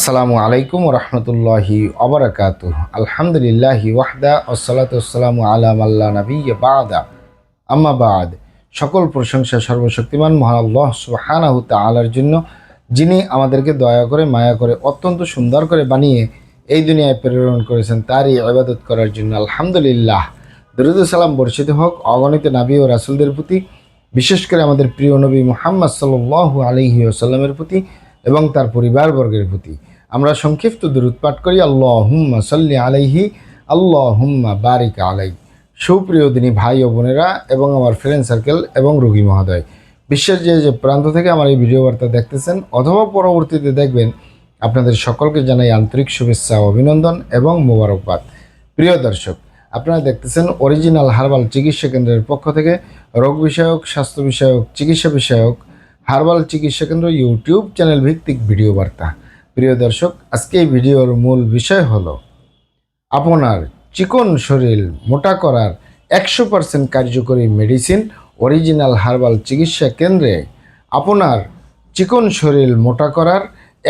আসসালামু আলাইকুম রহমতুল্লাহি অবরাকাতুহ। আলহামদুলিল্লাহি ওয়াহদা ওয়াসসালাতু ওয়াসসালামু আলা মাল্লা নাবিয়্যা বা'দা আম্মা বা'দ। সকল প্রশংসা সর্বশক্তিমান মহান আল্লাহ সুবহানাহু তাআলার জন্য, যিনি আমাদেরকে দয়া করে মায়া করে অত্যন্ত সুন্দর করে বানিয়ে এই দুনিয়ায় প্রেরণ করেছেন, তারই ইবাদত করার জন্য আলহামদুলিল্লাহ। দরুদ ও সালাম বর্ষিত হোক অগণিত নবী ও রাসূলদের প্রতি, বিশেষ করে আমাদের প্রিয় নবী মুহাম্মদ সাল্লাল্লাহু আলাইহি ওয়াসাল্লামের প্রতি এবং তার পরিবারবর্গের প্রতি। আমরা সংক্ষিপ্ত দরুদ পাঠ করি, আল্লাহুম্মা সাল্লি আলাইহি, আল্লাহুম্মা বারিক আলাই। সুপ্রিয় দিনী ভাই ও বোনেরা এবং আমার ফ্রেন্ড সার্কেল এবং রোগী মহোদয়, বিশ্বের যে যে প্রান্ত থেকে আমার এই ভিডিও বার্তা দেখতেছেন অথবা পরবর্তীতে দেখবেন, আপনাদের সকলকে জানাই আন্তরিক শুভেচ্ছা, অভিনন্দন এবং মোবারকবাদ। প্রিয় দর্শক, আপনারা দেখতেছেন অরিজিনাল হার্বাল চিকিৎসা কেন্দ্রের পক্ষ থেকে রোগ বিষয়ক, স্বাস্থ্য বিষয়ক, চিকিৎসা বিষয়ক হার্বাল চিকিৎসা কেন্দ্র ইউটিউব চ্যানেল ভিত্তিক ভিডিও বার্তা। প্রিয় দর্শক, আজকে এই ভিডিওর মূল বিষয় হলো আপনার চিকন শরীর মোটা করার 100% কার্যকরী মেডিসিন অরিজিনাল হার্বাল চিকিৎসা কেন্দ্রে। আপনার চিকন শরীর মোটা করার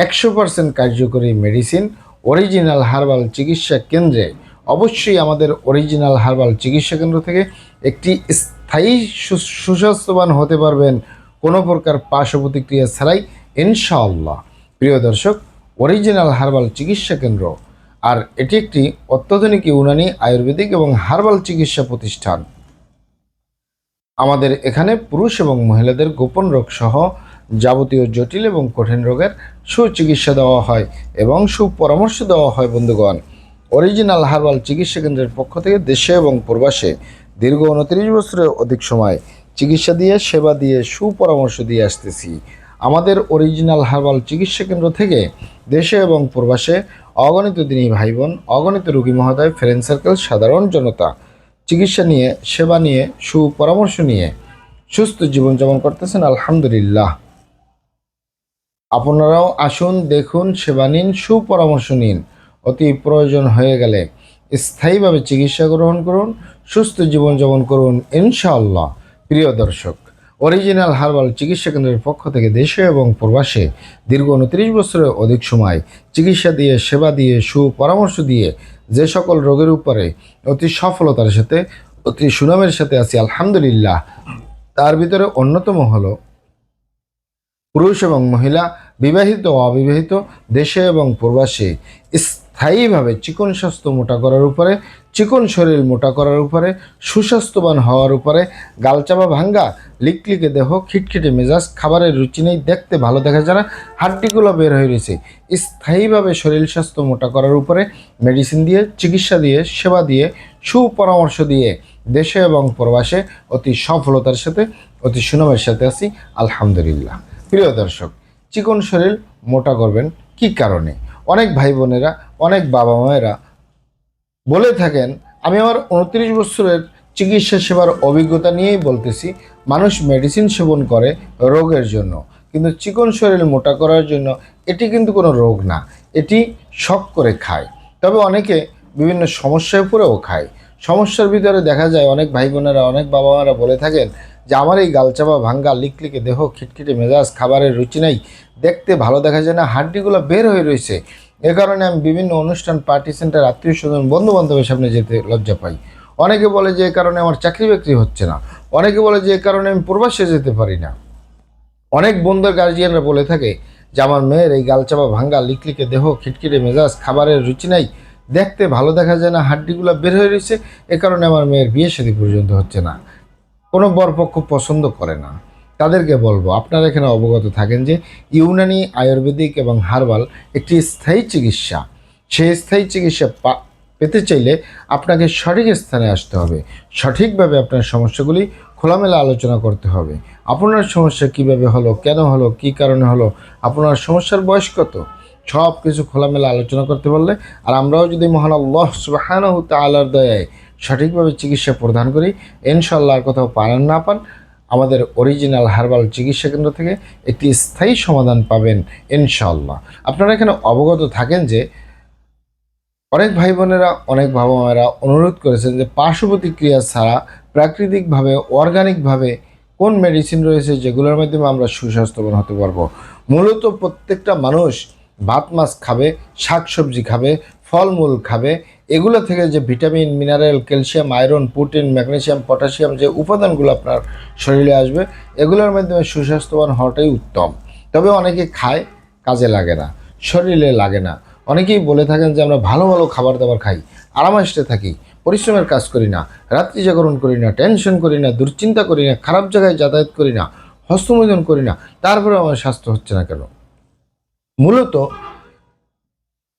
100% কার্যকরী মেডিসিন অরিজিনাল হার্বাল চিকিৎসা কেন্দ্রে। অবশ্যই আমাদের অরিজিনাল হার্বাল চিকিৎসা কেন্দ্র থেকে একটি স্থায়ী সুস্বাস্থ্যবান হতে পারবেন কোনো প্রকার পার্শ্ব প্রতিক্রিয়া ছাড়াই, ইনশাআল্লাহ। প্রিয় দর্শক, অরিজিনাল হার্বাল চিকিৎসা কেন্দ্র আর এটি একটি অত্যাধুনিক ইউনানি, আয়ুর্বেদিক এবং হার্বাল চিকিৎসা প্রতিষ্ঠান। আমাদের এখানে পুরুষ এবং মহিলাদের গোপন রোগ সহ যাবতীয় জটিল এবং কঠিন রোগের সুচিকিৎসা দেওয়া হয় এবং সুপরামর্শ দেওয়া হয়। বন্ধুগণ, অরিজিনাল হার্বাল চিকিৎসা কেন্দ্রের পক্ষ থেকে দেশে এবং প্রবাসে দীর্ঘ 29 বছরের অধিক সময় চিকিৎসা দিয়ে, সেবা দিয়ে, সুপরামর্শ দিয়ে আসতেছি। আমাদের অরিজিনাল হার্বাল চিকিৎসা কেন্দ্র থেকে দেশে এবং প্রবাসে অগণিত দিনী ভাই বোন, অগণিত রোগী মহোদয়, ফ্রেন্ড সার্কেল, সাধারণ জনতা চিকিৎসা নিয়ে, সেবা নিয়ে, সুপরামর্শ নিয়ে সুস্থ জীবনযাপন করতেছেন, আলহামদুলিল্লাহ। আপনারাও আসুন, দেখুন, সেবা নিন, সুপরামর্শ নিন। অতি প্রয়োজন হয়ে গেলে স্থায়ীভাবে চিকিৎসা গ্রহণ করুন, সুস্থ জীবনযাপন করুন, ইনশাআল্লাহ। প্রিয় দর্শক, অরিজিনাল হার্বাল চিকিৎসা কেন্দ্রের পক্ষ থেকে দেশে এবং প্রবাসে দীর্ঘ 29 বছরের অধিক সময় চিকিৎসা দিয়ে, সেবা দিয়ে, সুপরামর্শ দিয়ে যে সকল রোগের উপরে অতি সফলতার সাথে, অতি সুনামের সাথে আছি, আলহামদুলিল্লাহ। তার ভিতরে অন্যতম হলো পুরুষ এবং মহিলা, বিবাহিত ও অবিবাহিত, দেশে এবং প্রবাসে স্থায়ীভাবে চিকন স্বাস্থ্য মোটা করার উপরে, চিকন শরীর মোটা করার উপরে, সুস্বাস্থ্যবান হওয়ার উপরে, গালচাপা ভাঙ্গা, লিকলিকে দেহ, খিটখিটে মেজাজ, খাবারের রুচি নেই, দেখতে ভালো দেখা যায় না, হাড্ডিগুলো বের হয়ে রয়েছে, স্থায়ীভাবে শরীর স্বাস্থ্য মোটা করার উপরে মেডিসিন দিয়ে, চিকিৎসা দিয়ে, সেবা দিয়ে, সুপরামর্শ দিয়ে দেশে এবং প্রবাসে অতি সফলতার সাথে, অতি সুনামের সাথে আছি, আলহামদুলিল্লাহ। প্রিয় দর্শক, চিকন শরীর মোটা করবেন কি কারণে? অনেক ভাই বোনেরা, অনেক বাবা মায়েরা বলে থাকেন, আমি আমার 29 বছরের চিকিৎসা সেবার অভিজ্ঞতা নিয়েই বলতেছি, মানুষ মেডিসিন সেবন করে রোগের জন্য, কিন্তু চিকন শরীর মোটা করার জন্য এটি কিন্তু কোনো রোগ না, এটি শখ করে খায়। তবে অনেকে বিভিন্ন সমস্যায় পড়েও খায়। সমস্যার ভিতরে দেখা যায় অনেক ভাই বোনেরা, অনেক বাবা মারা বলে থাকেন যে আমার এই গালচাপা ভাঙ্গা, লিকলিকে দেহ, খিটখিটে মেজাজ, খাবারের রুচি নেই, দেখতে ভালো দেখা যায় না, হাড্ডিগুলো বের হয়ে রয়েছে। এ কারণে আমি বিভিন্ন অনুষ্ঠান, পার্টি সেন্টার, আত্মীয় স্বজন, বন্ধু বান্ধবের সামনে যেতে লজ্জা পাই। অনেকে বলে যে এ কারণে আমার চাকরি বাকরি হচ্ছে না, অনেকে বলে যে এ কারণে আমি প্রবাসে যেতে পারি না। অনেক বন্ধুর গার্জিয়ানরা বলে থাকে যে আমার মেয়ের এই গালচাপা ভাঙ্গা, লিকলিকে দেহ, খিটখিটে মেজাজ, খাবারের রুচি নাই, দেখতে ভালো দেখা যায় না, হাড্ডিগুলো বের হয়ে রয়েছে, এ কারণে আমার মেয়ের বিয়ে শাদী পর্যন্ত হচ্ছে না, কোনো বরপক্ষ পছন্দ করে না। তাদেরকে বলবো, আপনারা এখানে অবগত থাকেন যে ইউনানি, আয়ুর্বেদিক এবং হার্বাল একটি স্থায়ী চিকিৎসা। সেই স্থায়ী চিকিৎসা পেতে চাইলে আপনাকে সঠিক স্থানে আসতে হবে, সঠিকভাবে আপনার সমস্যাগুলি খোলামেলা আলোচনা করতে হবে। আপনার সমস্যা কিভাবে হলো, কেন হলো, কী কারণে হলো, আপনার সমস্যার বয়স কত, সব কিছু খোলামেলা আলোচনা করতে পারলে, আর আমরাও যদি মহান আল্লাহ সুবহানাহু তাআলার দয়ায় সঠিকভাবে চিকিৎসা প্রদান করি, ইনশাআল্লাহ আর কোথাও পান না পান, আমাদের অরিজিনাল হার্বাল চিকিৎসা কেন্দ্র থেকে একটি স্থায়ী সমাধান পাবেন, ইনশাআল্লাহ। আপনারা এখানে অবগত থাকেন যে অনেক ভাই বোনেরা, অনেক বাবা মায়েরা অনুরোধ করেছেন যে পার্শ্ব প্রতিক্রিয়া ছাড়া প্রাকৃতিকভাবে, অর্গানিকভাবে কোন মেডিসিন রয়েছে যেগুলোর মাধ্যমে আমরা সুস্বাস্থ্যবান হতে পারবো। মূলত প্রত্যেকটা মানুষ ভাত মাছ খাবে, শাকসবজি খাবে, ফলমূল খাবে, এগুলো থেকে যে vitamin, mineral, calcium, iron, protein, magnesium, potassium যে উপাদানগুলো আপনার শরীরে আসবে, এগুলোর মাধ্যমে সুস্বাস্থ্যবান হওয়াটাই উত্তম। তবে অনেকে খায়, কাজে লাগে না, শরীরে লাগে না। অনেকেই বলে থাকেন যে আমরা ভালো ভালো খাবার দাবার খাই, আরামাইশে থাকি, পরিশ্রমের কাজ করি না, রাত্রি জাগরণ করি না, টেনশন করি না, দুশ্চিন্তা করি না, খারাপ জায়গায় যাতায়াত করি না, হস্তমোদন করি না, তারপরে আমার স্বাস্থ্য হচ্ছে না কেন? মূলত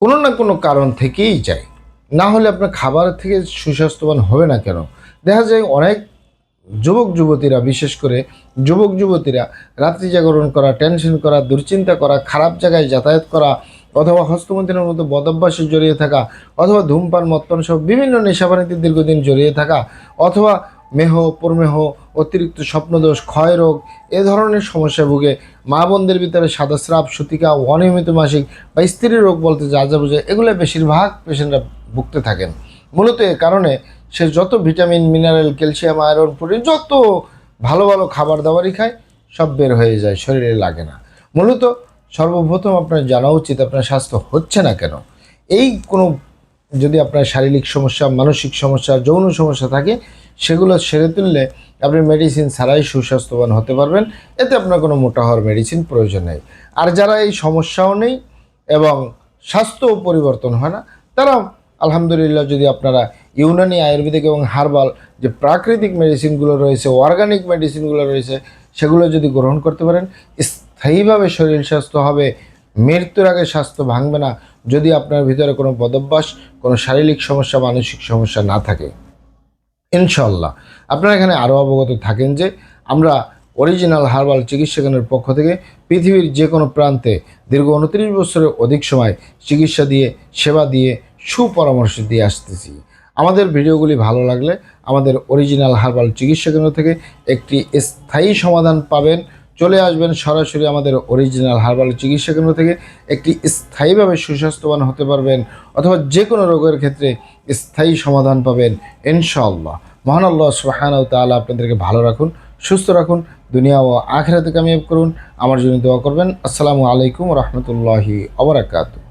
কোনো না কোনো কারণ থেকেই যায়। না হলে আপনার খাবার থেকে সুস্বাস্থ্যবান হবে না কেন? দেখা যায় অনেক যুবক যুবতীরা, বিশেষ করে যুবক যুবতীরা রাত্রি জাগরণ করা, টেনশন করা, দুশ্চিন্তা করা, খারাপ জায়গায় যাতায়াত করা, অথবা হস্তমৈথুনের মতো বদভ্যাসে জড়িয়ে থাকা, অথবা ধূমপান, মদ্যপান সহ বিভিন্ন নেশাবানিতে দীর্ঘদিন জড়িয়ে থাকা, অথবা মেহ, প্রমেহ, অতিরিক্ত স্বপ্নদোষ, ক্ষয়রোগ, এ ধরনের সমস্যা ভুগে মা বোনদের ভিতরে সাদাস্রাব, সূতিকা, অনিয়মিত মাসিক বা স্ত্রী রোগ বলতে যা যা বোঝায়, এগুলো বেশিরভাগ পেশেন্টরা ভুগতে থাকেন। মূলত এ কারণে সে যত vitamin, mineral, calcium, iron, protein, যত ভালো ভালো খাবার দাবারই খায়, সব বের হয়ে যায়, শরীরে লাগে না। মূলত সর্বপ্রথম আপনার জানা উচিত আপনার স্বাস্থ্য হচ্ছে না কেন। এই কোনো যদি আপনার শারীরিক সমস্যা, মানসিক সমস্যা, যৌন সমস্যা থাকে, সেগুলো সেরে তুললে আপনি মেডিসিন ছাড়াই সুস্বাস্থ্যবান হতে পারবেন। এতে আপনার কোনো মোটা হওয়ার মেডিসিন প্রয়োজন নেই। আর যারা এই সমস্যাও নেই এবং স্বাস্থ্যও পরিবর্তন হয় না, তারা আলহামদুলিল্লাহ, যদি আপনারা ইউনানি, আয়ুর্বেদিক এবং হার্বাল যে প্রাকৃতিক মেডিসিনগুলো রয়েছে, অর্গানিক মেডিসিনগুলো রয়েছে, সেগুলো যদি গ্রহণ করতে পারেন, স্থায়ীভাবে শরীর স্বাস্থ্য হবে, মৃত্যুর আগে স্বাস্থ্য ভাঙবে না, যদি আপনার ভিতরে কোনো বদভ্যাস, কোনো শারীরিক সমস্যা, মানসিক সমস্যা না থাকে। ইনশাল্লাহ আপনারা এখানে আরও অবগত থাকেন যে আমরা অরিজিনাল হার্বাল চিকিৎসা কেন্দ্রের পক্ষ থেকে পৃথিবীর যে কোনো প্রান্তে দীর্ঘ 29 বছরের অধিক সময় চিকিৎসা দিয়ে, সেবা দিয়ে, সুপরামর্শ দিয়ে আসতেছি। আমাদের ভিডিওগুলি ভালো লাগলে আমাদের অরিজিনাল হার্বাল চিকিৎসা কেন্দ্র থেকে একটি স্থায়ী সমাধান পাবেন। চলে আসবেন সরাসরি আমাদের অরিজিনাল হার্বাল চিকিৎসা কেন্দ্র থেকে, একটি স্থায়ীভাবে সুস্বাস্থ্যবান হতে পারবেন, অথবা যে কোনো রোগের ক্ষেত্রে স্থায়ী সমাধান পাবেন ইনশাআল্লাহ। মহান আল্লাহ সুবহানাহু ওয়া তাআলা আপনাদেরকে ভালো রাখুন, সুস্থ রাখুন, দুনিয়া ও আখিরাতে কামিয়াব করুন। আমার জন্য দোয়া করবেন। আসসালামু আলাইকুম ওয়া রাহমাতুল্লাহি ওয়া বারাকাতুহু।